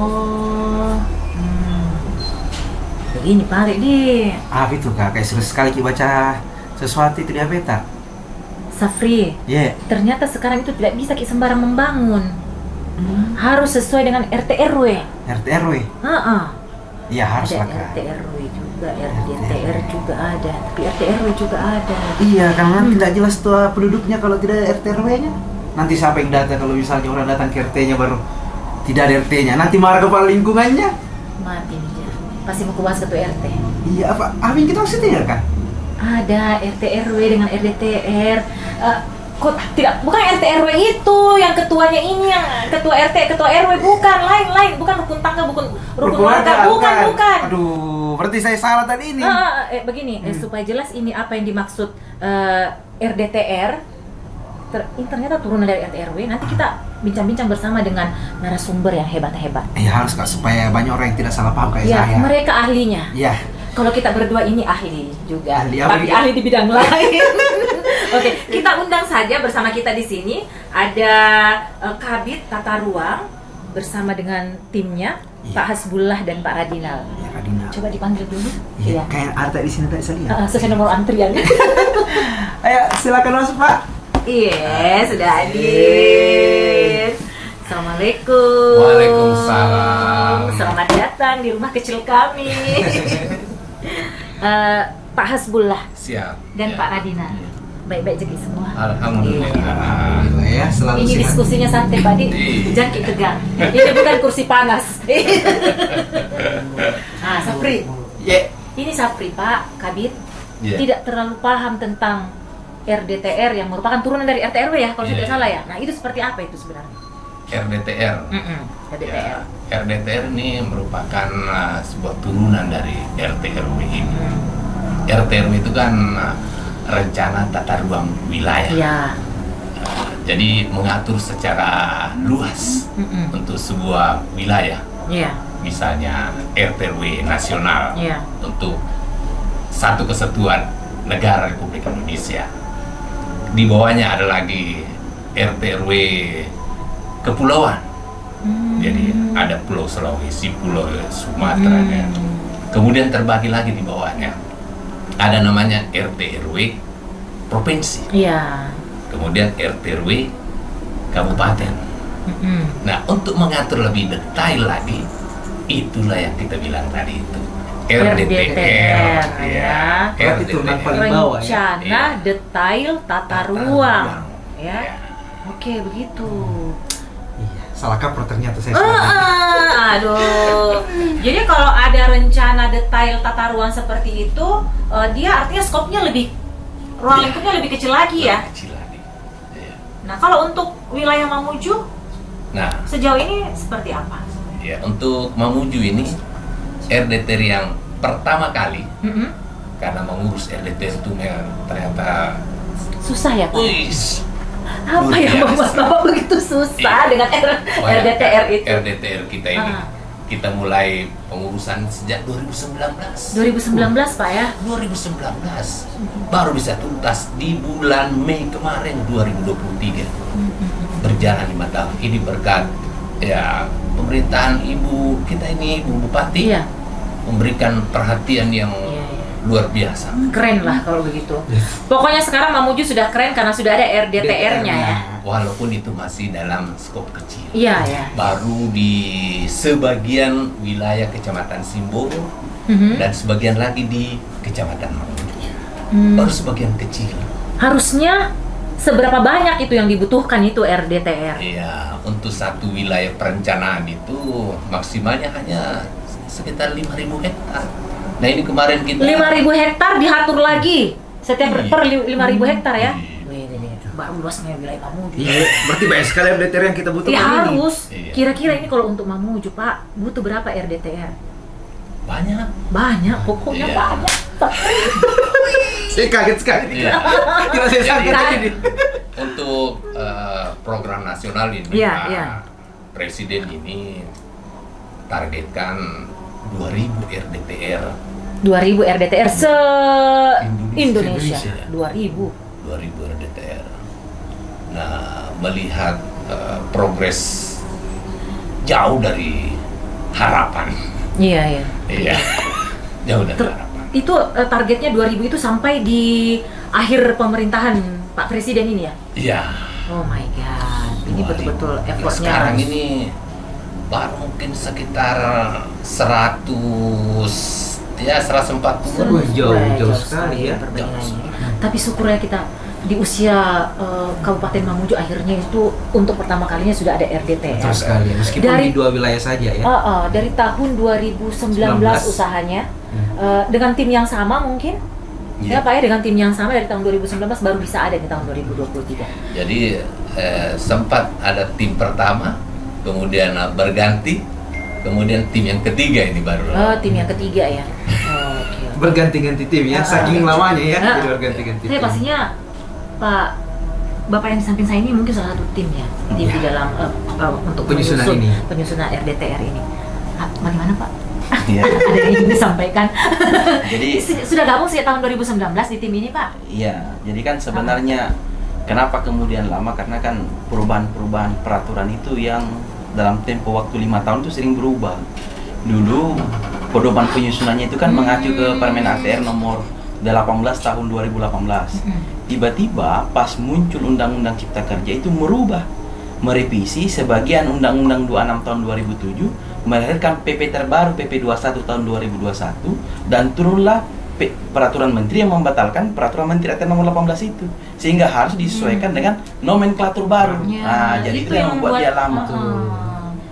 Oh, begini Pak Redi. Apa itu kak? Kayak seru sekali kita baca sesuatu itu di HP tak? Safri, Iya. ternyata sekarang itu tidak bisa kita sembarang membangun. Harus sesuai dengan RT RW. RT RW? Heeh. Iya harus Ada lah kak. RT RW juga, RDTR juga ada, tapi RT RW juga ada. Iya, karena nanti tidak jelas tuh penduduknya kalau tidak ada RT RW-nya. Nanti siapa yang data kalau misalnya orang datang ke RT-nya baru tidak ada RT-nya? Nanti marah kepala lingkungannya. Mati nih dia. Pasti mau kuas ketua RT. Iya, apa yang kita maksudnya kan? Ada RT RW dengan RDTR. Kok tidak, bukan RT RW itu yang ketuanya ini, yang ketua RT, ketua RW, bukan, lain, bukan rukun tangga, bukan rukun warga, bukan. Aduh, berarti saya salah tadi ini. Begini, supaya jelas ini apa yang dimaksud RDTR. Ini ternyata turunan dari RT RW. Nanti kita bincang-bincang bersama dengan narasumber yang hebat-hebat. Iya harus kak, supaya banyak orang yang tidak salah paham kayak Ya, saya. mereka ahlinya. Iya. Kalau kita berdua ini ahli juga, Ahli apa tapi gitu? ahli di bidang lain. Oke, kita undang saja bersama kita di sini ada Kabid Tata Ruang bersama dengan timnya, Iya. Pak Hasbullah dan Pak Radinal. Iya Radina. Coba dipanggil dulu. Iya. Kayak ada di sini tadi saya lihat. Sesuai nomor antrian. Ayo silakan masuk pak. Iya, sudah hadir. Assalamualaikum. Waalaikumsalam. Selamat datang di rumah kecil kami. Pak Hasbullah Siap. dan Ya. Pak Radina. Iya. Baik-baik jadi semua. Alhamdulillah. Alhamdulillah ya, selalu Ini sehat. diskusinya santai Pak Di, Iya. jangkit tegang. Ini bukan kursi panas. Sapri. Ya. Ini Sapri Pak, Kabit. Iya. Tidak terlalu paham tentang RDTR yang merupakan turunan dari RT RW ya, kalau saya Iya. tidak salah ya. Nah, itu seperti apa itu sebenarnya? RDTR. RDTR. Ya, RDTR ini merupakan sebuah turunan dari RT RW ini. RT RW itu kan rencana tata ruang wilayah. Iya. Jadi mengatur secara luas untuk sebuah wilayah. Iya. Misalnya RT RW nasional Iya. untuk satu kesatuan negara Republik Indonesia. Di bawahnya ada lagi RT RW kepulauan. Jadi ada Pulau Sulawesi, Pulau Sumatera. Ya. Kemudian terbagi lagi di bawahnya. Ada namanya RT RW provinsi. Iya. Kemudian RT RW kabupaten. Nah, untuk mengatur lebih detail lagi, itulah yang kita bilang tadi itu. RDTR, ya. Berarti turunan RDTR. paling bawah ya. Rencana Iya. detail tata ruang. Ya. Oke, begitu. Iya. Salah kaprah ternyata saya salah. Aduh. Jadi kalau ada rencana detail tata ruang seperti itu, dia artinya skopnya lebih, ruang Iya. lingkupnya lebih kecil lagi ya. Kecil lagi. Iya. Nah, kalau untuk wilayah Mamuju Nah, sejauh ini seperti apa? ya untuk Mamuju ini RDTR yang pertama kali, karena mengurus RDTR itu ternyata Susah ya Pak? wis, Apa luar yang biasa. membuat Bapak begitu susah Iya. dengan RDTR itu? RDTR kita ini kita mulai pengurusan sejak 2019. 2019 Pak ya? 2019 baru bisa tuntas di bulan Mei kemarin 2023. Berjalan 5 tahun ini berkat ya pemerintahan ibu kita ini, Ibu Bupati, Iya. memberikan perhatian yang Iya, iya. luar biasa. Keren lah kalau begitu. Pokoknya sekarang Mamuju sudah keren karena sudah ada RDTR-nya ya. Walaupun itu masih dalam skop kecil. Iya ya. Baru di sebagian wilayah Kecamatan Simbolo dan sebagian lagi di Kecamatan Mamuju. Baru sebagian kecil. Harusnya seberapa banyak itu yang dibutuhkan itu RDTR? Iya, untuk satu wilayah perencanaan itu maksimalnya hanya sekitar 5.000 hektar. Nah ini kemarin kita 5.000 hektar diatur lagi setiap Iya. per 5.000 hektar ya? Iya. Wih, baru luasnya wilayah Mamuju. Iya. Berarti banyak sekali RDTR yang kita butuhkan Ya ini. harus. Iya. Kira-kira ini kalau untuk Mamuju Pak butuh berapa RDTR? banyak. Banyak, pokoknya Iya. banyak. Saya kaget sekali. Iya. Tidak saya sangka Jadi- tadi. Untuk program nasional ini, Iya, Pak iya. Presiden ini targetkan 2.000 RDTR. 2.000 RDTR se-Indonesia. Indonesia. 2.000. 2.000 RDTR. Nah, melihat progres jauh dari harapan. Iya, iya. Iya. Jauh dari Ter- harapan. Itu targetnya 2000 itu sampai di akhir pemerintahan Pak Presiden ini ya? Iya. Oh my god, ini betul-betul effortnya. Sekarang ini baru mungkin sekitar 140. Wah, jauh sekali ya. Perbandingannya. Tapi syukurnya kita di usia Kabupaten Mamuju akhirnya itu untuk pertama kalinya sudah ada RDTR. Betul sekali, meskipun Dari- di 2 wilayah saja ya. Dari tahun 2019 usahanya dengan tim yang sama mungkin. Iya. Ya Pak ya, dengan tim yang sama dari tahun 2019 baru bisa ada di tahun 2023. Jadi sempat ada tim pertama, kemudian berganti, kemudian tim yang ketiga ini baru. Tim yang ketiga ya. Oke. Berganti-ganti tim ya, saking lamanya ya, jadi berganti-ganti Saya tim. pastinya Pak Bapak yang di samping saya ini mungkin salah satu tim ya, tim di dalam untuk Penyusunan menyusun- ini. penyusunan RDTR ini. Bagaimana Pak? Iya. Ada yang ingin disampaikan? Jadi Sudah gabung sejak tahun 2019 di tim ini Pak? iya, jadi kan sebenarnya kenapa kemudian lama, karena kan perubahan-perubahan peraturan itu yang dalam tempo waktu 5 tahun itu sering berubah. Dulu pedoman penyusunannya itu kan mengacu ke Permen ATR nomor 18 tahun 2018. Tiba-tiba pas muncul Undang-Undang Cipta Kerja itu merevisi sebagian Undang-Undang 26 tahun 2007, melahirkan PP terbaru PP 21 tahun 2021, dan turunlah peraturan menteri yang membatalkan peraturan menteri ATR nomor 18 itu, sehingga harus disesuaikan dengan nomenklatur baru. Nah, jadi itu yang membuat dia lama.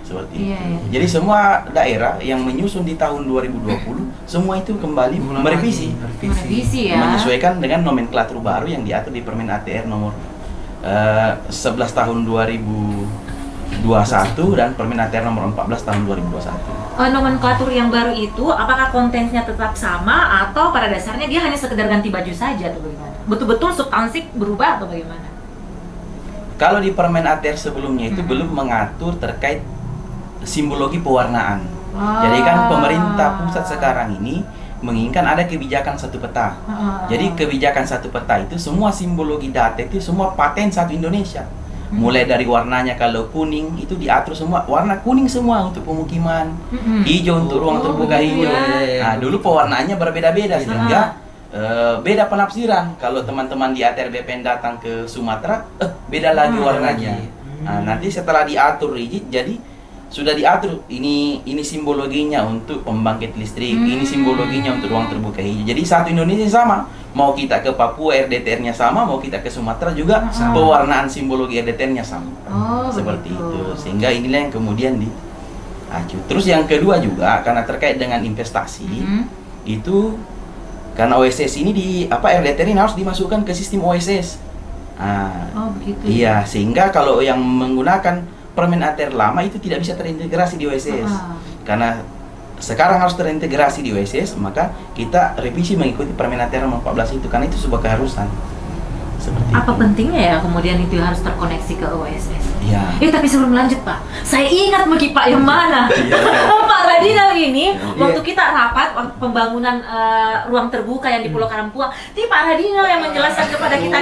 Seperti Iya, itu. iya. Jadi semua daerah yang menyusun di tahun 2020 semua itu kembali merevisi, Merevisi ya. menyesuaikan dengan nomenklatur baru yang diatur di Permen ATR nomor 11 tahun 2021 dan Permen ATR nomor 14 tahun 2021. Nomenklatur yang baru itu apakah kontennya tetap sama atau pada dasarnya dia hanya sekedar ganti baju saja atau bagaimana? Betul-betul substansi berubah atau bagaimana? Kalau di Permen ATR sebelumnya itu belum mengatur terkait simbologi pewarnaan. Jadi kan pemerintah pusat sekarang ini menginginkan ada kebijakan satu peta. Jadi kebijakan satu peta itu semua simbologi data itu semua paten satu Indonesia. Mulai dari warnanya, kalau kuning itu diatur semua warna kuning semua untuk pemukiman, hijau untuk ruang terbuka hijau. Nah, dulu pewarnaannya berbeda-beda sehingga beda penafsiran. Kalau teman-teman di ATR BPN datang ke Sumatera, beda lagi warnanya. Nah, nanti setelah diatur rigid, jadi sudah diatur ini simbologinya untuk pembangkit listrik, ini simbologinya untuk ruang terbuka hijau. Jadi satu Indonesia sama. Mau kita ke Papua RDTR-nya sama, mau kita ke Sumatera juga pewarnaan simbologi RDTR-nya sama. Seperti begitu. itu. Sehingga inilah yang kemudian diacu. Terus yang kedua juga karena terkait dengan investasi, itu karena OSS ini RDTR ini harus dimasukkan ke sistem OSS. Begitu. Iya, sehingga kalau yang menggunakan Permen ATR lama itu tidak bisa terintegrasi di OSS. Karena sekarang harus terintegrasi di OSS, maka kita revisi mengikuti Permen ATR nomor 14 itu, karena itu sebuah keharusan. Seperti Apa itu. pentingnya ya kemudian itu harus terkoneksi ke OSS? Iya. Tapi sebelum lanjut Pak, saya ingat bagi Pak yang mana? Pak Radinal ini, waktu kita rapat pembangunan ruang terbuka yang di Pulau Karampuang, ini Pak Radinal yang menjelaskan kepada kita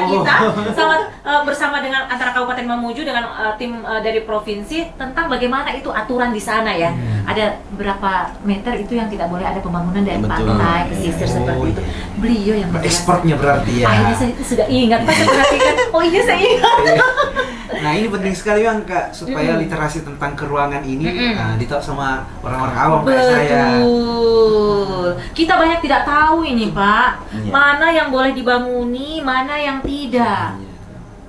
bersama dengan antara Kabupaten Mamuju dengan tim dari provinsi tentang bagaimana itu aturan di sana ya. Ada berapa meter itu yang tidak boleh ada pembangunan dari Betul. pantai, pesisir seperti itu. Beliau yang menjelaskan. Ekspornya berarti ya. Akhirnya saya itu sudah ingat, Pak, saya perhatikan. Oh iya, saya ingat. Nah, ini penting sekali Bang Kak, supaya literasi tentang keruangan ini ditahu sama orang-orang awam kayak saya. Betul. Kita banyak tidak tahu ini Pak, Iya. mana yang boleh dibanguni, mana yang tidak.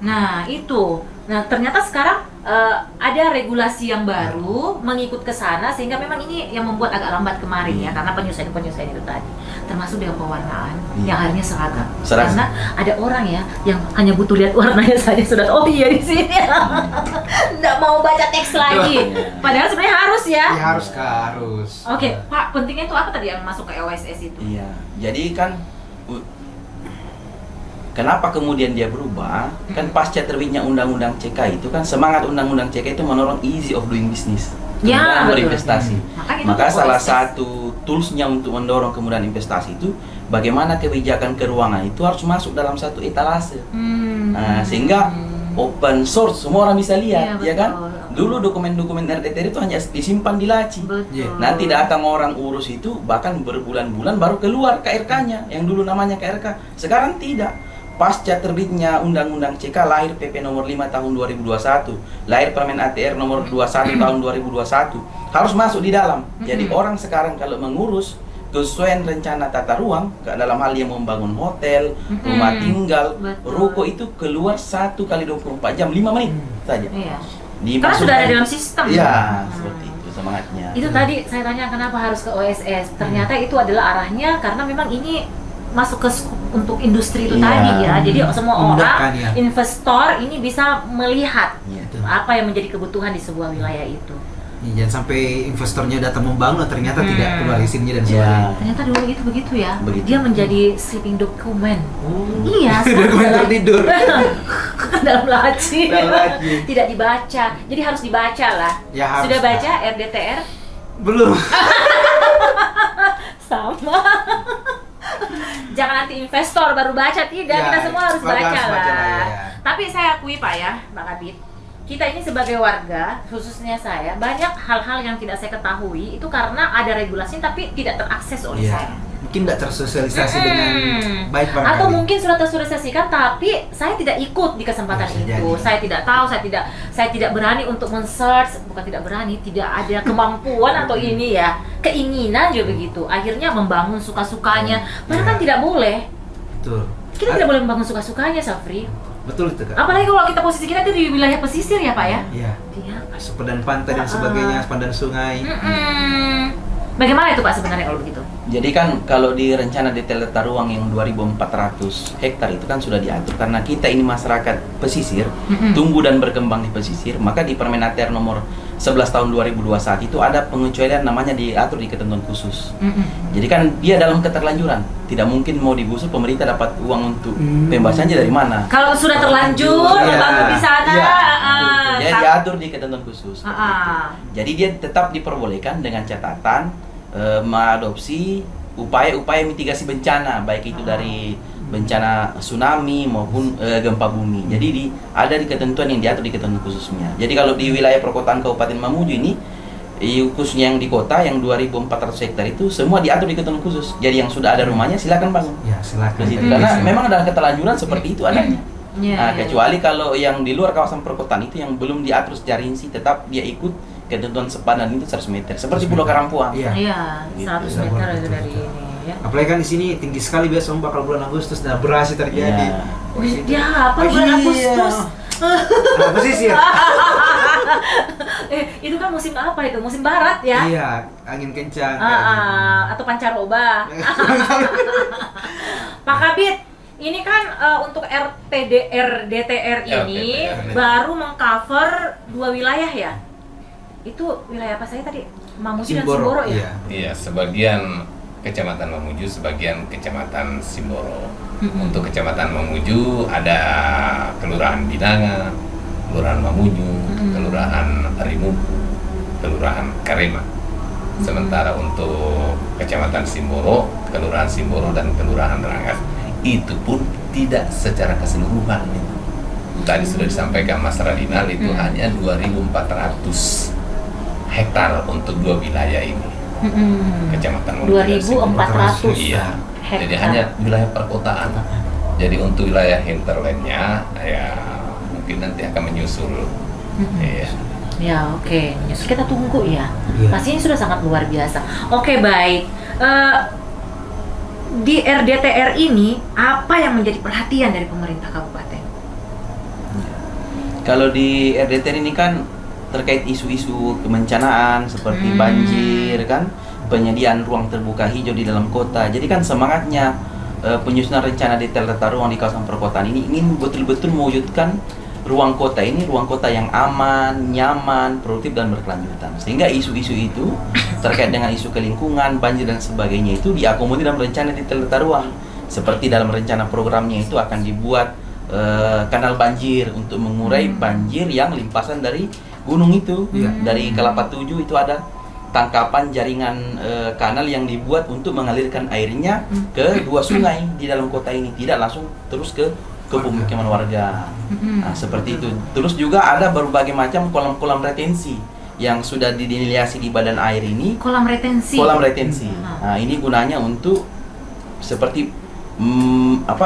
Nah itu. Nah ternyata sekarang ada regulasi yang baru mengikut ke sana, sehingga memang ini yang membuat agak lambat kemarin ya, karena penyesuaian itu tadi, termasuk dengan pewarnaan yang akhirnya seragam. Karena ada orang ya yang hanya butuh lihat warnanya saja sudah, oh iya di sini, nggak mau baca teks lagi. Padahal sebenarnya harus ya. Ya harus Kak, harus. Oke, Pak, pentingnya itu apa tadi yang masuk ke OSS itu? Iya. Jadi kan kenapa kemudian dia berubah? Kan pasca terbitnya Undang-Undang CK itu kan semangat Undang-Undang CK itu mendorong easy of doing business, Ya, kemudahan betul. berinvestasi. Makanya Maka itu salah OSS. satu toolsnya untuk mendorong kemudahan investasi itu bagaimana kebijakan keuangan itu harus masuk dalam satu etalase. Nah, sehingga open source semua orang bisa lihat, Iya, ya kan? betul. Dulu dokumen-dokumen RDTR itu hanya disimpan di laci. Betul. Nanti datang orang urus itu bahkan berbulan-bulan baru keluar KRK-nya yang dulu namanya KRK. Sekarang tidak. Pasca terbitnya Undang-Undang CK lahir PP nomor 5 tahun 2021, lahir Permen ATR nomor 21 tahun 2021 harus masuk di dalam. Jadi orang sekarang kalau mengurus kesesuaian rencana tata ruang dalam hal yang membangun hotel, rumah tinggal, Betul. ruko itu keluar 1 kali 24 jam 5 menit saja. Iya. Karena Dimasukkan. sudah ada dalam sistem. Iya, seperti itu semangatnya. Itu tadi saya tanya kenapa harus ke OSS. Ternyata itu adalah arahnya karena memang ini masuk ke untuk industri itu Iya. tadi ya. Jadi semua Memudahkan, orang ya. investor ini bisa melihat Iya. apa yang menjadi kebutuhan di sebuah wilayah itu. Ya, jangan sampai investornya datang membangun ternyata tidak keluar izinnya dan Iya. sebagainya. Ternyata dulu itu begitu ya. Begitu. Dia menjadi sleeping dokumen. Oh. Iya, Dokumen dalam- tertidur. dalam laci. Dalam laci. Tidak dibaca. Jadi harus dibaca lah. Ya, harus. Sudah baca RDTR? Belum. Sama. Jangan nanti investor baru baca, tidak, Ya, kita semua harus baca baca lah. lah, ya. Tapi saya akui Pak ya, Mbak Kabit, kita ini sebagai warga, khususnya saya, banyak hal-hal yang tidak saya ketahui itu karena ada regulasi tapi tidak terakses oleh Iya. saya. Mungkin tidak tersosialisasi dengan baik barangkali. Atau mungkin sudah tersosialisasikan tapi saya tidak ikut di kesempatan Bisa itu. jadi. Saya tidak tahu, saya tidak berani untuk men-search, bukan tidak berani, tidak ada kemampuan atau ini ya, keinginan juga begitu. Akhirnya membangun suka-sukanya. Padahal kan Iya. tidak boleh. Betul. Kita tidak boleh membangun suka-sukanya, Safri. Betul itu, Kak. Apalagi kalau kita posisi kita itu di wilayah pesisir ya, Pak ya. Iya. Iya. Sepadan pantai dan sebagainya, sepadan sungai. Bagaimana itu Pak sebenarnya kalau begitu? Jadi kan kalau di rencana detail tata ruang yang 2.400 hektar itu kan sudah diatur karena kita ini masyarakat pesisir, tumbuh dan berkembang di pesisir, maka di Permen ATR nomor 11 tahun 2021 itu ada pengecualian namanya diatur di ketentuan khusus. Jadi kan dia dalam keterlanjuran, tidak mungkin mau digusur pemerintah dapat uang untuk pembahasannya dari mana? Kalau sudah terlanjur Iya. membangun di sana, Iya, ah, dia tak- diatur di ketentuan khusus. ah. Jadi dia tetap diperbolehkan dengan catatan mengadopsi upaya-upaya mitigasi bencana, baik itu dari bencana tsunami maupun gempa bumi. Jadi ada di ketentuan yang diatur di ketentuan khususnya. Jadi kalau di wilayah perkotaan Kabupaten Mamuju ini, khususnya yang di kota yang 2.400 hektar itu semua diatur di ketentuan khusus. Jadi yang sudah ada rumahnya silakan bangun Ya, silakan. di situ. Karena memang ada keterlanjuran seperti itu adanya. Iya, Nah, iya, kecuali kalau yang di luar kawasan perkotaan itu yang belum diatur secara rinci, tetap dia ikut ketentuan sepadan itu 100 meter. Seperti Pulau Karampuang. Iya. Iya, Gitu. 100 Betul, meter betul, dari betul. ini ya. Apalagi kan di sini tinggi sekali biasa bakal bulan Agustus dan berhasil terjadi. Iya. Ya, apa bulan Iya. Agustus? Nah, pesisir. Itu kan musim apa itu? Musim barat ya? Iya, angin kencang. Atau pancaroba. Pak Kabit, ini kan untuk RDTR ini RDTR. baru mengcover 2 wilayah ya? Itu wilayah apa saya tadi? Mamuju dan Simboro ya? Iya. Iya, sebagian kecamatan Mamuju, sebagian kecamatan Simboro. Untuk kecamatan Mamuju ada Kelurahan Binanga, Kelurahan Mamuju, Kelurahan Rimupu, Kelurahan Karema. Sementara untuk kecamatan Simboro, Kelurahan Simboro dan Kelurahan Rangas itu pun tidak secara keseluruhan. Tadi sudah disampaikan Mas Radinal itu hanya 2.400 hektar untuk 2 wilayah ini. Kecamatan Mamuju dan Simboro. 2.400 Iya. Jadi hektar. hanya wilayah perkotaan. Jadi untuk wilayah hinterlandnya ya mungkin nanti akan menyusul. Iya. Ya, oke. Nyusul kita tunggu ya. Iya. Pasti ini sudah sangat luar biasa. Oke, baik. Di RDTR ini apa yang menjadi perhatian dari pemerintah kabupaten? Kalau di RDTR ini kan terkait isu-isu kebencanaan seperti banjir kan, penyediaan ruang terbuka hijau di dalam kota. Jadi kan semangatnya penyusunan rencana detail tata ruang di kawasan perkotaan ini ingin betul-betul mewujudkan ruang kota ini ruang kota yang aman, nyaman, produktif dan berkelanjutan. Sehingga isu-isu itu terkait dengan isu kelingkungan, banjir dan sebagainya itu diakomodir dalam rencana detail tata ruang. Seperti dalam rencana programnya itu akan dibuat kanal banjir untuk mengurai banjir yang limpasan dari gunung itu. Dari Kelapa 7 itu ada tangkapan jaringan kanal yang dibuat untuk mengalirkan airnya ke 2 sungai di dalam kota ini, tidak langsung terus ke ke pemukiman warga. Nah, seperti itu. Terus juga ada berbagai macam kolam-kolam retensi yang sudah didelineasi di badan air ini. Kolam retensi. Kolam retensi. Nah, ini gunanya untuk seperti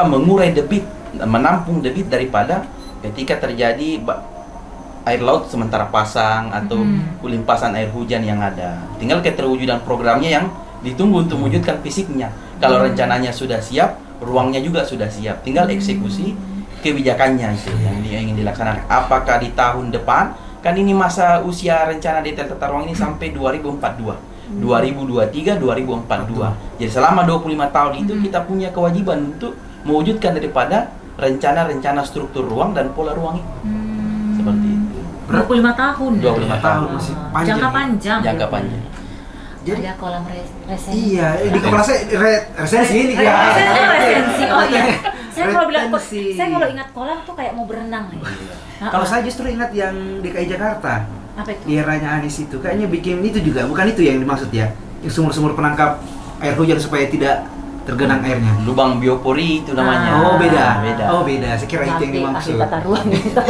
mengurai debit, menampung debit daripada ketika terjadi air laut sementara pasang atau limpasan air hujan yang ada. Tinggal keterwujudan programnya yang ditunggu untuk mewujudkan fisiknya. Kalau rencananya sudah siap, ruangnya juga sudah siap. Tinggal eksekusi kebijakannya itu yang ingin dilaksanakan. Apakah di tahun depan? Kan ini masa usia rencana detail tata ruang ini sampai 2042. 2023, 2042. Jadi selama 25 tahun itu kita punya kewajiban untuk mewujudkan daripada rencana-rencana struktur ruang dan pola ruang itu. Seperti itu. 25 tahun. 25 tahun masih panjang. Jangka ya. panjang. Jangka panjang. Jadi ada kolam resensi. iya, di kepala saya resensi ini ya. Resensi. Oh iya. Saya kalau bilang Retensi. saya kalau ingat kolam tuh kayak mau berenang ya. Kalau saya justru ingat yang DKI Jakarta. Apa itu? Di eranya Anies itu kayaknya bikin itu juga, bukan itu yang dimaksud ya. Yang sumur-sumur penangkap air hujan supaya tidak tergenang airnya. Lubang biopori itu namanya. Oh, beda. Beda. Oh, beda. Saya kira itu yang dimaksud. Ahli tata ruang gitu.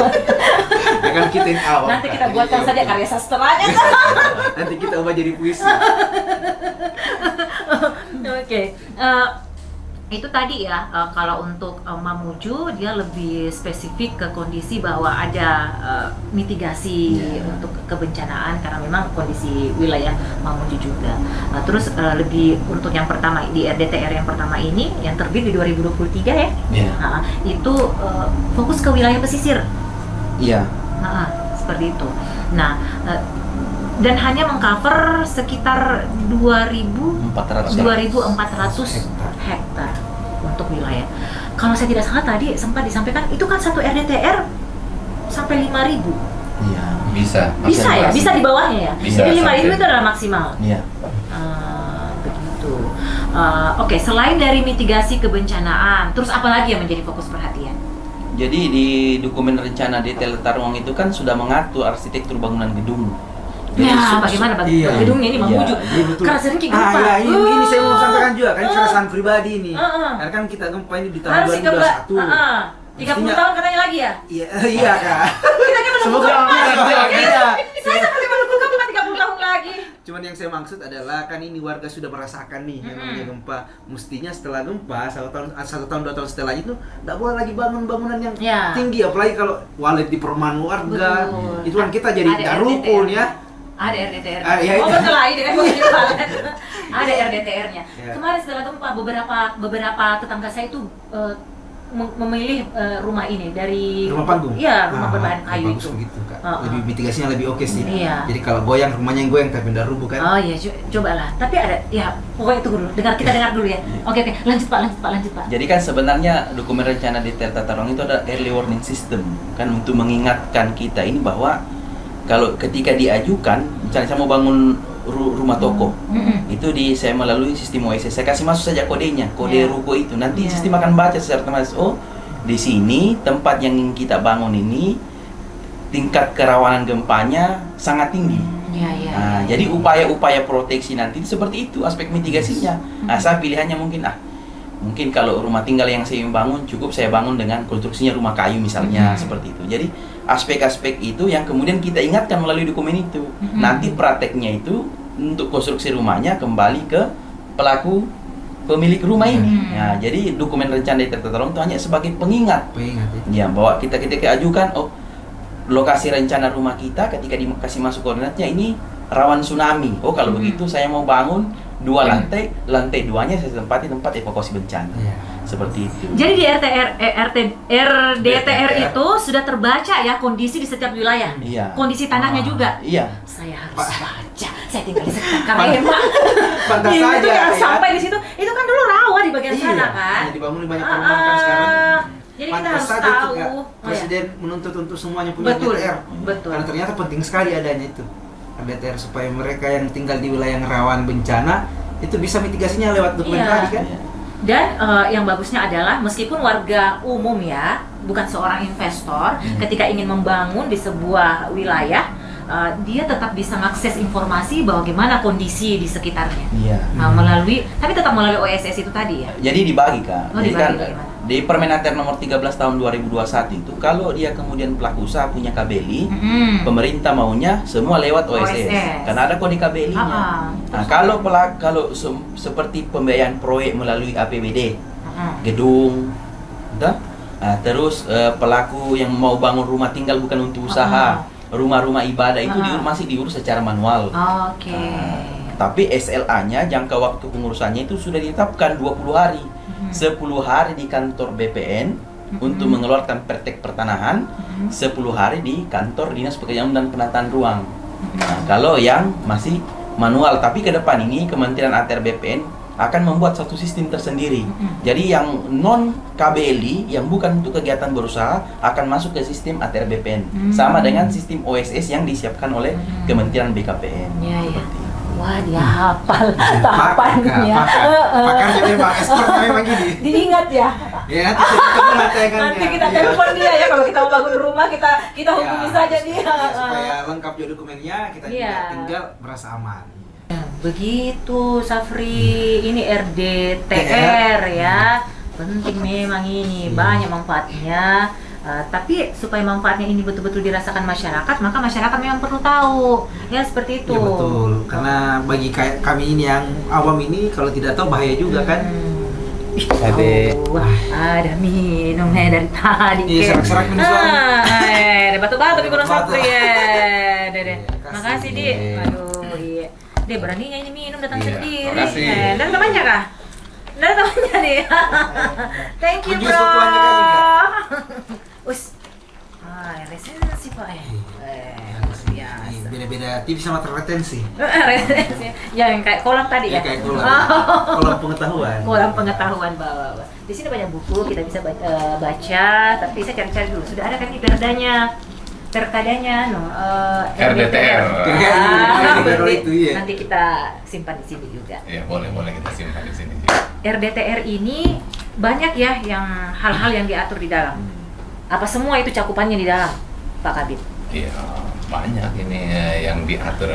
Ya kan kita yang awal. Nanti kita buatkan saja karya sastranya. Nanti kita ubah jadi puisi. Oke. Itu tadi ya, kalau untuk Mamuju dia lebih spesifik ke kondisi bahwa ada mitigasi untuk kebencanaan karena memang kondisi wilayah Mamuju juga. Terus lebih untuk yang pertama di RDTR yang pertama ini yang terbit di 2023 ya. Itu fokus ke wilayah pesisir. Iya. Seperti itu. Nah, dan hanya mengcover sekitar 2.400 hektar untuk wilayah. Kalau saya tidak salah tadi sempat disampaikan itu kan satu RDTR sampai 5.000. Iya. Bisa Ya, bisa di bawahnya ya. Bisa, Jadi 5.000 sampai. itu adalah maksimal. Iya. Begitu. Oke, selain dari mitigasi kebencanaan, terus apa lagi yang menjadi fokus perhatian? Jadi di dokumen rencana detail tata ruang itu kan sudah mengatur arsitektur bangunan gedung. Jadi Ya, bagaimana iya. gedungnya ini Mamuju? Iya, betul. Karena sering kayak gempa. ya, ini saya mau sampaikan juga kan keresahan pribadi ini. Karena kan kita gempa ini di tahun Harus 2021. 30 Mestinya- tahun katanya lagi ya? Iya, iya Kak. Kita kan menunggu Semoga gempa. iya. Saya seperti menunggu gempa 30 tahun lagi. Cuman yang saya maksud adalah kan ini warga sudah merasakan nih yang namanya gempa. Mestinya setelah gempa 1 tahun 2 tahun setelah itu nggak boleh lagi bangun bangunan yang Ya. tinggi, apalagi kalau walet di perumahan warga. Betul. Itu kan kita jadi Ada nggak rukun RDTR. ya. Ada RDTR. Ya, Oh itu. betul lah, ini kan ada RDTR-nya. Ya. Kemarin setelah gempa beberapa tetangga saya itu memilih rumah ini dari Rumah panggung. Iya, rumah berbahan kayu bagus itu. begitu Kak. Ah, ah. Lebih mitigasinya lebih oke sih. Iya. Jadi kalau goyang rumahnya yang goyang tapi nggak rubuh kan. Oh iya, cobalah. Tapi ada ya, pokoknya itu dulu. Kita dengar dulu ya. Oke, lanjut Pak. Jadi kan sebenarnya dokumen rencana detail tata ruang itu ada early warning system kan untuk mengingatkan kita ini bahwa kalau ketika diajukan, misalnya saya mau bangun rumah toko, itu saya melalui sistem OSS, saya kasih masuk saja kodenya, kode ruko itu, nanti sistem akan baca secara otomatis, oh di sini tempat yang kita bangun ini tingkat kerawanan gempanya sangat tinggi. Nah, jadi upaya-upaya proteksi nanti seperti itu aspek mitigasinya. Nah, saya pilihannya mungkin kalau rumah tinggal yang saya bangun cukup saya bangun dengan konstruksinya rumah kayu misalnya seperti itu. Jadi aspek-aspek itu yang kemudian kita ingatkan melalui dokumen itu. Nanti prakteknya itu untuk konstruksi rumahnya kembali ke pelaku pemilik rumah ini. Nah, jadi dokumen rencana detail tata ruang itu hanya sebagai pengingat. Ya, bahwa kita ajukan lokasi rencana rumah kita ketika dikasih masuk koordinatnya ini rawan tsunami. Oh, kalau begitu saya mau bangun 2 lantai 2-nya saya tempati tempat evakuasi bencana. Seperti itu. Jadi di RDTR itu sudah terbaca ya kondisi di setiap wilayah. Iya. Kondisi tanahnya juga. Iya. Saya harus baca. Saya tinggal di sekitar Karema. Pantas Itu saja, kan ya. sampai di situ. Itu kan dulu rawa di bagian sana kan. Hanya dibangun di banyak perumahan kan sekarang. Jadi kita Pantas harus saja itu, tahu. Kak. Presiden menuntut untuk semuanya punya Betul, RDTR. betul. Karena ternyata penting sekali adanya itu RDTR supaya mereka yang tinggal di wilayah yang rawan bencana itu bisa mitigasinya lewat dokumen Iya. tadi kan. Dan yang bagusnya adalah meskipun warga umum ya, bukan seorang investor, ketika ingin membangun di sebuah wilayah, dia tetap bisa mengakses informasi bahwa gimana kondisi di sekitarnya. Iya. Tapi tetap melalui OSS itu tadi ya. Jadi dibagi Kak. Oh, Jadi dibagi kan bagaimana? di Permenaker nomor 13 tahun 2021 itu kalau dia kemudian pelaku usaha punya KBLI, pemerintah maunya semua lewat OSS. Karena ada kode KBLI-nya. Nah, kalau seperti pembiayaan proyek melalui APBD, gedung, terus pelaku yang mau bangun rumah tinggal bukan untuk usaha, rumah-rumah ibadah itu masih diurus secara manual. Tapi SLA-nya jangka waktu pengurusannya itu sudah ditetapkan 20 hari. 10 hari di kantor BPN untuk mengeluarkan praktek pertanahan, 10 hari di kantor Dinas Pekerjaan dan Penataan Ruang. Nah, kalau yang masih manual, tapi ke depan ini Kementerian ATR BPN akan membuat satu sistem tersendiri. Jadi yang non KBLI yang bukan untuk kegiatan berusaha akan masuk ke sistem ATR BPN, sama dengan sistem OSS yang disiapkan oleh Kementerian BKPN. Wah, dia hafal tahapannya. Pakarnya memang, expertnya memang gini. Diingat ya. Ya, nanti kita telepon dia ya kalau kita mau bangun rumah, kita hubungi saja dia. Supaya lengkap juga dokumennya, kita juga tinggal merasa aman. Begitu Safri, ini RDTR ya. Penting memang ini, banyak manfaatnya. Tapi supaya manfaatnya ini betul-betul dirasakan masyarakat, maka masyarakat memang perlu tahu, ya seperti itu. Ya, betul, karena bagi kami ini yang awam ini kalau tidak tahu bahaya juga kan. Wah, ada minumnya dari tadi. Iya, serak-serak minum. Ada batu-batu di Gunung Sapri ya. Makasih, Di. Aduh, iya. Dia beraninya ini minum datang sendiri. Makasih. Dan temannya kah? Dan temannya nih. Thank you, bro. Resensi Pak biasa. Beda-beda tips sama terretensi. Ya, yang kayak kolam tadi ya. Kayak kolam. Kolam pengetahuan. Kolam pengetahuan bawa. Di sini banyak buku kita bisa baca, tapi saya cari-cari dulu. Sudah ada kan di perkadanya, RDTR. Nanti kita simpan di sini juga. Ya, boleh kita simpan di sini. RDTR ini banyak ya yang hal-hal yang diatur di dalam. Apa semua itu cakupannya di dalam, Pak Kabid? Iya, banyak ini yang diatur.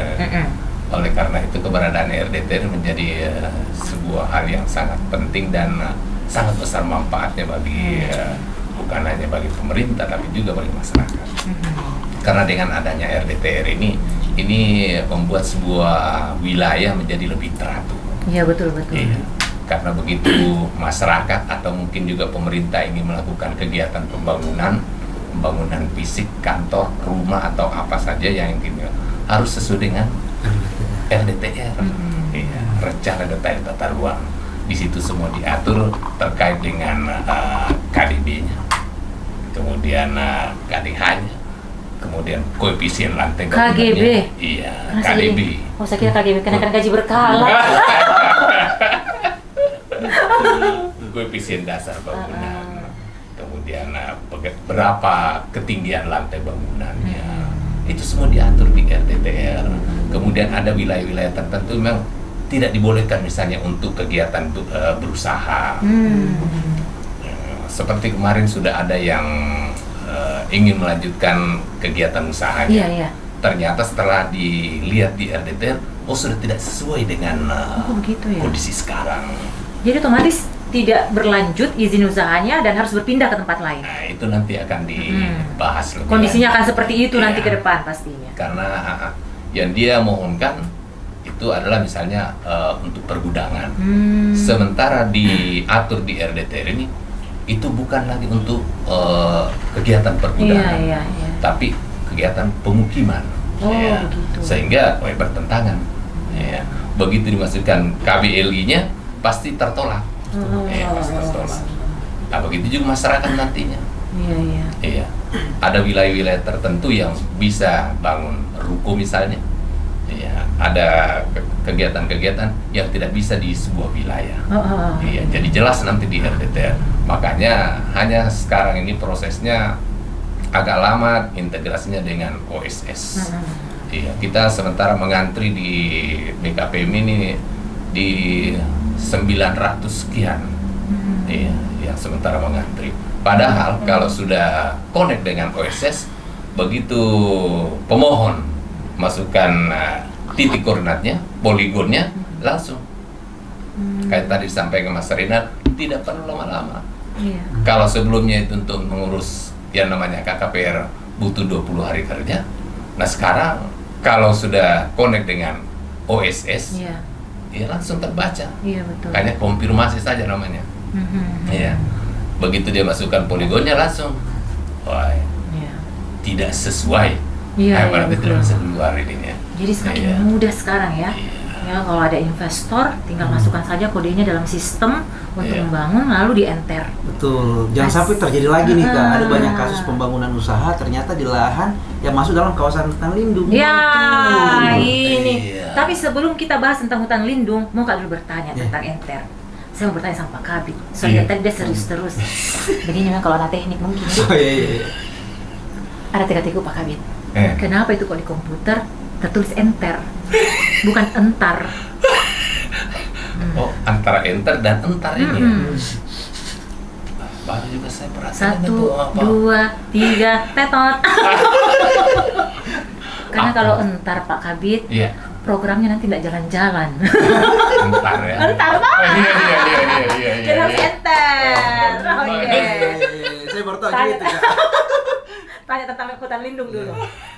Oleh karena itu keberadaan RDTR menjadi sebuah hal yang sangat penting dan sangat besar manfaatnya bagi bukan hanya bagi pemerintah tapi juga bagi masyarakat. Karena dengan adanya RDTR ini membuat sebuah wilayah menjadi lebih teratur. Iya, betul. Iya. Karena begitu masyarakat atau mungkin juga pemerintah ingin melakukan kegiatan pembangunan fisik, kantor, rumah atau apa saja yang ingin harus sesuai dengan RDTR. Iya, rencana detail tata ruang. Di situ semua diatur terkait dengan KDB-nya, kemudian KDH-nya, kemudian koefisien lantai KGB. Iya, KDB. Oh, saya kira KGB kenaikan gaji berkala. Koefisien dasar bangunan, kemudian berapa ketinggian lantai bangunannya, itu semua diatur di RDTR. Kemudian ada wilayah-wilayah tertentu memang tidak dibolehkan misalnya untuk kegiatan berusaha. Seperti kemarin sudah ada yang ingin melanjutkan kegiatan usahanya. Iya. Ternyata setelah dilihat di RDTR, sudah tidak sesuai dengan kondisi sekarang. Jadi otomatis tidak berlanjut izin usahanya dan harus berpindah ke tempat lain. Nah, itu nanti akan dibahas lebih kondisinya akan seperti itu nanti ya, ke depan pastinya. Karena yang dia mohonkan itu adalah misalnya untuk pergudangan. Sementara diatur di RDTR ini itu bukan lagi untuk kegiatan pergudangan, tapi kegiatan pemukiman. Begitu. Sehingga bertentangan. Ya. Begitu dimasukkan KBLI-nya pasti tertolak. Pasti tertolak. Nah, begitu juga masyarakat nantinya. Iya. Ada wilayah-wilayah tertentu yang bisa bangun ruko misalnya. Iya. Ada kegiatan-kegiatan yang tidak bisa di sebuah wilayah. Iya. Jadi jelas nanti di RDTR. Makanya hanya sekarang ini prosesnya agak lama integrasinya dengan OSS. Iya. Kita sementara mengantri di BKPM ini di 900 sekian, iya, yang sementara mengantri. Padahal kalau sudah connect dengan OSS, begitu pemohon masukkan titik koordinatnya, poligonnya, langsung. Kayak tadi disampaikan Mas Rina, tidak perlu lama-lama. Iya. Kalau sebelumnya itu untuk mengurus yang namanya KKPR butuh 20 hari kerja. Nah sekarang kalau sudah connect dengan OSS, Iya. ya langsung terbaca. Iya betul. Hanya konfirmasi saja namanya. Mhm. Iya. Begitu dia masukkan poligonnya langsung, wah Iya. tidak sesuai. Iya, Berarti betul. tidak bisa keluar ininya. Jadi semakin Iya. mudah sekarang ya. Iya. Ya kalau ada investor tinggal masukkan saja kodenya dalam sistem untuk Iya. membangun lalu di enter. Betul. Jangan sampai terjadi lagi nih Kak. Ada banyak kasus pembangunan usaha ternyata di lahan yang masuk dalam kawasan hutan lindung. Ya, Betul. ini. Iya. Tapi sebelum kita bahas tentang hutan lindung, mau Kak dulu bertanya Iya. tentang enter. Saya mau bertanya sama Pak Kabit. Soalnya Iya. tadi dia serius terus. Begini memang kalau anak teknik mungkin. Oh, iya. Ada teka-teki Pak Kabit. Kenapa itu kok di komputer tertulis enter, bukan entar? Oh, antara enter dan entar ini. Ya? Mm-mm. Baru juga saya perhatikan 1, itu apa. 2, 3, tetot. Karena kalau entar Pak Kabit, Iya, programnya nanti tidak jalan-jalan. entar ya. Entar Pak. Oh, iya. Jadi harus enter. Oh iya. Saya baru tahu Tanya. gitu Kak. Tanya tentang hutan lindung dulu.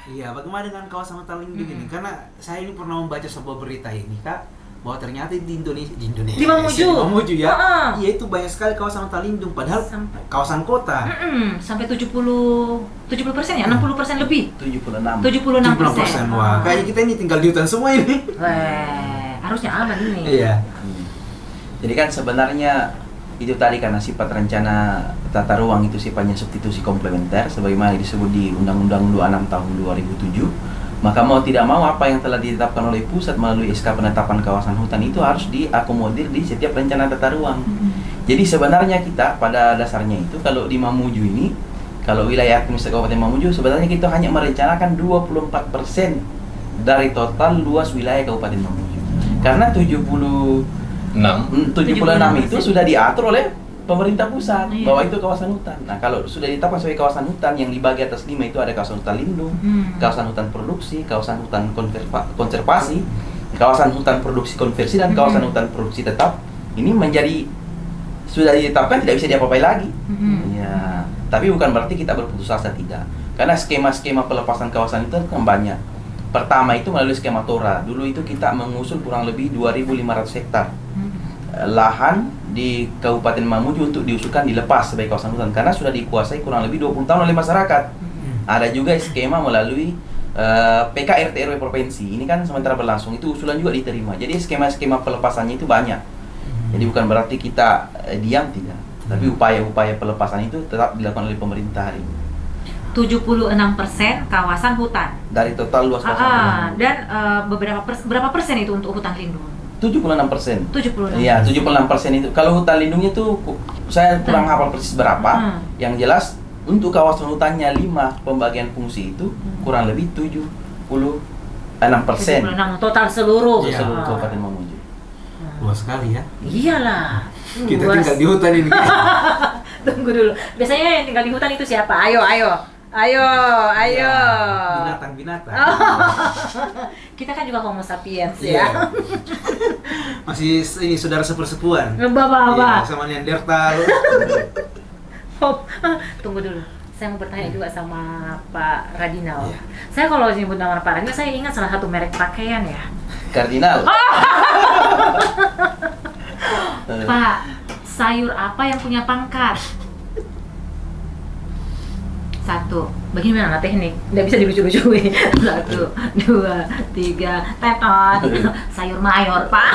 Iya, bagaimana dengan kawasan hutan lindung ini? Karena saya ini pernah membaca sebuah berita ini, Kak, bahwa ternyata di Indonesia, Di Mamuju. di Mamuju ya. Heeh. Iya, itu banyak sekali kawasan hutan lindung padahal Sampai kawasan kota. sampai 70% ya, 60% lebih. 76. 76%. 70%. Wah, kayaknya kita ini tinggal di hutan semua ini. Wah, harusnya aman ini. Iya. Jadi kan sebenarnya itu tadi karena sifat rencana tata ruang itu sifatnya substitusi komplementer sebagaimana disebut di Undang-Undang 26 tahun 2007, maka mau tidak mau apa yang telah ditetapkan oleh pusat melalui SK penetapan kawasan hutan itu harus diakomodir di setiap rencana tata ruang. Jadi sebenarnya kita pada dasarnya itu kalau di Mamuju ini, kalau wilayah administrasi Kabupaten Mamuju sebenarnya kita hanya merencanakan 24% dari total luas wilayah Kabupaten Mamuju. Karena 76 itu sudah diatur oleh pemerintah pusat Iya. bahwa itu kawasan hutan. Nah, kalau sudah ditetapkan sebagai kawasan hutan yang dibagi atas 5 itu ada kawasan hutan lindung, kawasan hutan produksi, kawasan hutan konservasi, kawasan hutan produksi konversi dan kawasan hutan produksi tetap. Ini menjadi sudah ditetapkan tidak bisa diapa-apai lagi. Ya, tapi bukan berarti kita berputus asa, tidak. Karena skema-skema pelepasan kawasan itu kan banyak. Pertama itu melalui skema TORA. Dulu itu kita mengusul kurang lebih 2.500 hektar lahan di Kabupaten Mamuju untuk diusulkan dilepas sebagai kawasan hutan karena sudah dikuasai kurang lebih 20 tahun oleh masyarakat. Ada juga skema melalui PK RT RW provinsi. Ini kan sementara berlangsung, itu usulan juga diterima. Jadi skema-skema pelepasannya itu banyak. Jadi bukan berarti kita diam, tidak. Tapi upaya-upaya pelepasan itu tetap dilakukan oleh pemerintah hari ini. 76% kawasan hutan. Dari total luas kawasan hutan. Dan berapa persen itu untuk hutan lindung? 76%. 76%. Iya, 76% itu. Kalau hutan lindungnya tuh saya kurang hafal persis berapa. Yang jelas untuk kawasan hutannya 5 pembagian fungsi itu kurang lebih 76%. 76 total seluruh. Iya. Seluruh Kabupaten Mamuju. Luas sekali ya. Iyalah. Kita Luas. tinggal di hutan ini. Tunggu dulu. Biasanya yang tinggal di hutan itu siapa? Ayo. Binatang-binatang. Kita kan juga Homo sapiens Iya. ya. Masih ini saudara sepersepuan. Baba. Iya, sama Neanderthal. Hop. Tunggu dulu. Saya mau bertanya juga sama Pak Radinal. Iya. Saya kalau nyebut nama Pak Radinal, saya ingat salah satu merek pakaian ya. Kardinal. Pak, sayur apa yang punya pangkat? 1, bagaimana teknik? Nggak bisa dilucu-lucuin. 1, 2, 3, tetot. Sayur mayor, Pak.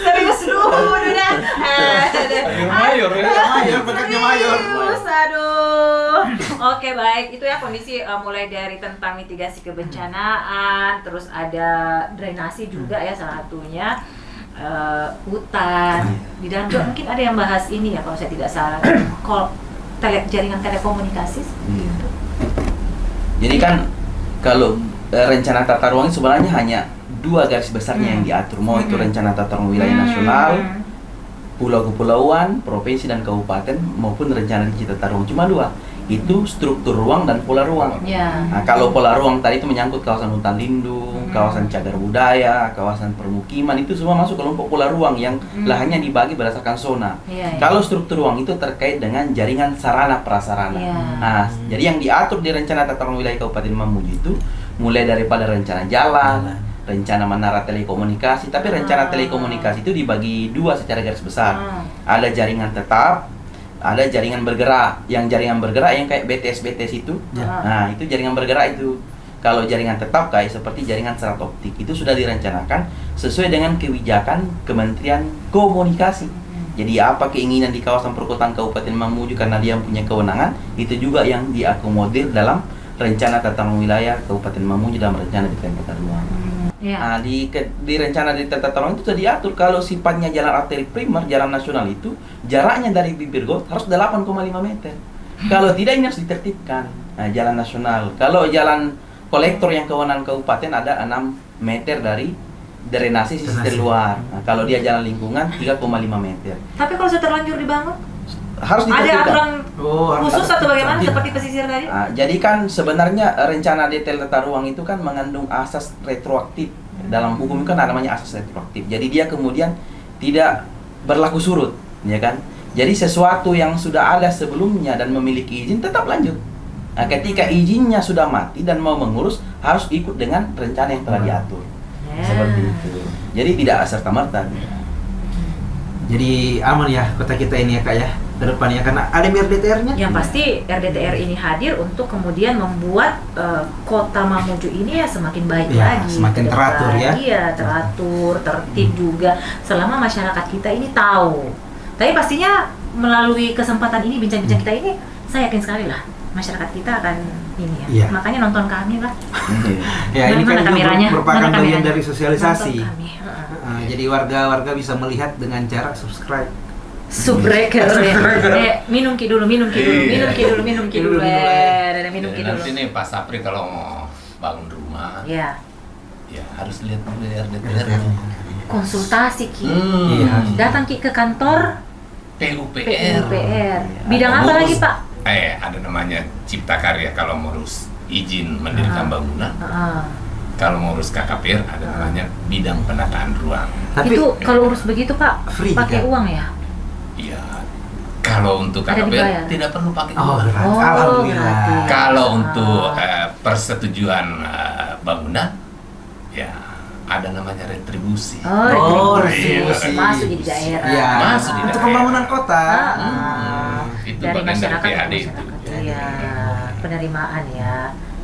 Serius dulu dah. Mayor ya. Mayor, paketnya mayor. Serius, aduh. Oke, baik. Itu ya kondisi mulai dari tentang mitigasi kebencanaan, terus ada drainasi juga ya salah satunya. Hutan di dalam juga mungkin ada yang bahas ini ya kalau saya tidak salah jaringan telekomunikasi. Iya. Jadi kan kalau rencana tata ruang sebenarnya hanya 2 garis besarnya yang diatur, mau itu rencana tata ruang wilayah nasional, pulau kepulauan, provinsi dan kabupaten maupun rencana digital tata ruang, cuma 2. itu struktur ruang dan pola ruang. Ya. Nah, kalau pola ruang tadi itu menyangkut kawasan hutan lindung, kawasan cagar budaya, kawasan permukiman, itu semua masuk kelompok pola ruang yang lahannya dibagi berdasarkan zona. Iya, iya. Kalau struktur ruang itu terkait dengan jaringan sarana prasarana. Iya. Nah, jadi yang diatur di rencana tata ruang wilayah Kabupaten Mamuju itu mulai daripada rencana jalan, rencana menara telekomunikasi, tapi rencana telekomunikasi itu dibagi dua secara garis besar. Ada jaringan tetap, ada jaringan bergerak. Yang jaringan bergerak yang kayak BTS itu. Nah, itu jaringan bergerak itu. Kalau jaringan tetap kayak seperti jaringan serat optik itu sudah direncanakan sesuai dengan kebijakan Kementerian Komunikasi. Jadi apa keinginan di kawasan perkotaan Kabupaten Mamuju karena dia punya kewenangan, itu juga yang diakomodir dalam rencana tata ruang wilayah Kabupaten Mamuju dalam rencana detail tata ruang. Nah, di rencana detail tata ruang itu sudah diatur kalau sifatnya jalan arteri primer, jalan nasional itu jaraknya dari bibir got harus 8,5 meter. Kalau tidak ini harus ditertibkan. Nah, jalan nasional. Kalau jalan kolektor yang kewenangan kabupaten ada 6 meter dari drainase sisi terluar. Nah, kalau dia jalan lingkungan 3,5 meter. Tapi kalau sudah terlanjur dibangun, Harus ada ditertibkan. aturan harus khusus atau bagaimana tertib. seperti pesisir tadi? Nah, jadi kan sebenarnya rencana detail tata ruang itu kan mengandung asas retroaktif. Dalam hukum itu kan namanya asas retroaktif. Jadi dia kemudian tidak berlaku surut, ya kan? Jadi sesuatu yang sudah ada sebelumnya dan memiliki izin tetap lanjut. Nah, ketika izinnya sudah mati dan mau mengurus harus ikut dengan rencana yang telah diatur. Seperti itu. Jadi tidak serta-merta. Jadi aman ya kota kita ini ya Kak ya, ke depannya karena ada RDTR-nya. Yang pasti RDTR ini hadir untuk kemudian membuat kota Mamuju ini ya semakin baik Ya, lagi. semakin ke depan. teratur ya. Iya, teratur, tertib juga. Selama masyarakat kita ini tahu. Tapi pastinya melalui kesempatan ini, bincang-bincang kita ini, saya yakin sekali lah masyarakat kita akan ini ya. Iya. Makanya nonton kami lah. Ya ini Mana kan juga kameranya? merupakan Mana bagian kameranya? dari sosialisasi. Nonton kami. Jadi warga-warga bisa melihat dengan cara subscribe. Subbreaker ya. Minum ki dulu, minum ki dulu, Iya. minum ki dulu, minum ki dulu. Minum ki Jadi dulu. nanti nih Pak Sapri kalau mau bangun rumah, Ya. ya harus lihat dulu RDTR. Konsultasi ki. Iya. Datang ki ke kantor PUPR. PUPR. Bidang apa Ngurus- lagi, Pak? Ada namanya Cipta Karya kalau ngurus izin mendirikan bangunan. Heeh. Kalau ngurus KKPR ada namanya bidang penataan ruang. Tapi Itu kalau urus begitu, Pak, free pakai kan? uang ya? Iya. Kalau untuk Ada KKPR dibayar? tidak perlu pakai oh, uang. berarti Oh, alhamdulillah. berarti. Kalau Ah. untuk persetujuan bangunan, ya ada namanya retribusi. Oh, retribusi. retribusi. Masuk di daerah. Iya. Masuk di Untuk daerah. pembangunan kota. Itu Dari bagian dari masyarakat PAD ke itu. masyarakat. Iya, penerimaan ya.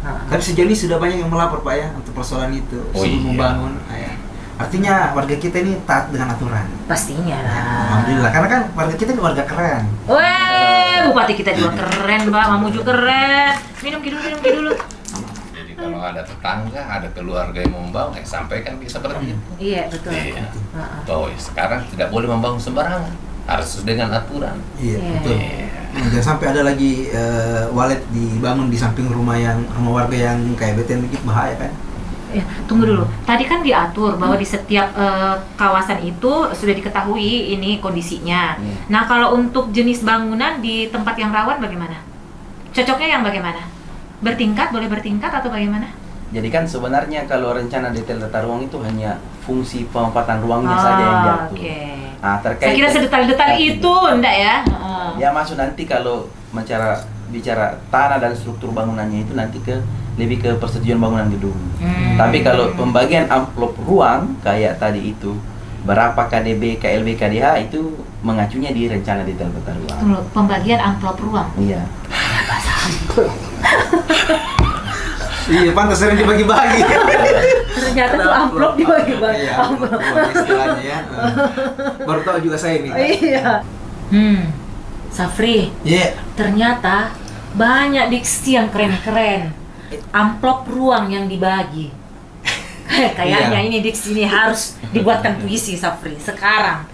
Tapi sejauh ini sudah banyak yang melapor Pak ya untuk persoalan itu Oh, sebelum iya. membangun. Ya. Artinya warga kita ini taat dengan aturan. Pastinya lah. Alhamdulillah, karena kan warga kita ini warga keren. Weh, bupati kita juga keren, Mbak. Mamuju keren. Minum ki dulu, minum ki dulu. Jadi kalau ada tetangga, ada keluarga yang mau membangun, sampaikan seperti itu. Iya, betul. Iya. Heeh. Oh, sekarang tidak boleh membangun sembarangan, harus dengan aturan. Iya, Iya. betul. Jangan sampai ada lagi walet dibangun di samping rumah warga yang kayak BTN begitu, bahaya kan? Ya, tunggu dulu. Tadi kan diatur bahwa di setiap kawasan itu sudah diketahui ini kondisinya. Nah, kalau untuk jenis bangunan di tempat yang rawan bagaimana? Cocoknya yang bagaimana? Bertingkat, boleh bertingkat atau bagaimana? Jadi kan sebenarnya kalau rencana detail tata ruang itu hanya fungsi penempatan ruangnya saja yang diatur. Oke. Nah, terkait Saya kira sedetail-detail itu, enggak ya? Ya masuk nanti kalau bicara tanah dan struktur bangunannya itu nanti lebih ke persetujuan bangunan gedung. Tapi kalau pembagian amplop ruang kayak tadi itu berapa KDB, KLB, KDH itu mengacunya di rencana detail tata ruang. Tunggu, pembagian amplop ruang. Iya. Iya, pantas sering dibagi-bagi. Ternyata tuh amplop dibagi-bagi. Iya, amplop istilahnya ya. Baru tahu juga saya ini. Iya. Safri, Iya. ternyata banyak diksi yang keren-keren. Amplop ruang yang dibagi. Kayaknya Iya. ini diksi ini harus dibuatkan puisi, Safri. Sekarang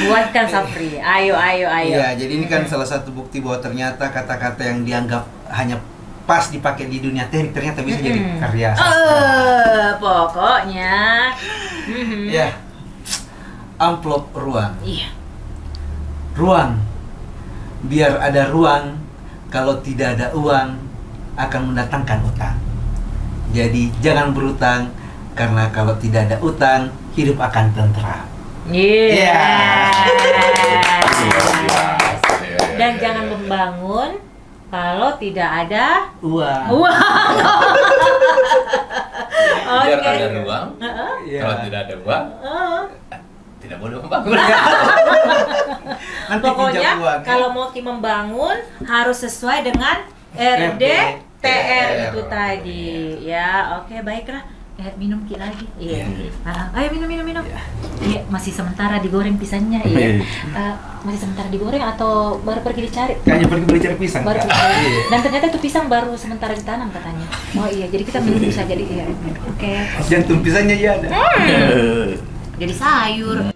buatkan, Safri. Ayo. Iya, jadi ini kan salah satu bukti bahwa ternyata kata-kata yang dianggap hanya pas dipakai di dunia teknik ternyata bisa jadi karya sastra. Pokoknya. Ya. Amplop ruang. Iya. Ruang. Biar ada ruang kalau tidak ada uang akan mendatangkan utang. Jadi jangan berutang, karena kalau tidak ada utang, hidup akan tentram. Iya. Iya. Dan jangan membangun kalau tidak ada Uang. uang. Biar Oke. ada ruang. Iya. Kalau tidak ada uang, tidak boleh membangun. Nanti Pokoknya pinjam uang, ya. kalau mau membangun harus sesuai dengan RDTR itu tadi. Ya, oke baiklah. Minum Ki lagi. Iya. Ayo minum. Iya, masih sementara digoreng pisangnya. Iya. Masih sementara digoreng atau baru pergi dicari? Kayaknya pergi beli cari pisang. Baru Kak. pergi cari. Iya. Dan ternyata itu pisang baru sementara ditanam katanya. Oh iya, jadi kita minum saja. Jadi iya. Oke. Jantung pisangnya ya ada. Jadi sayur.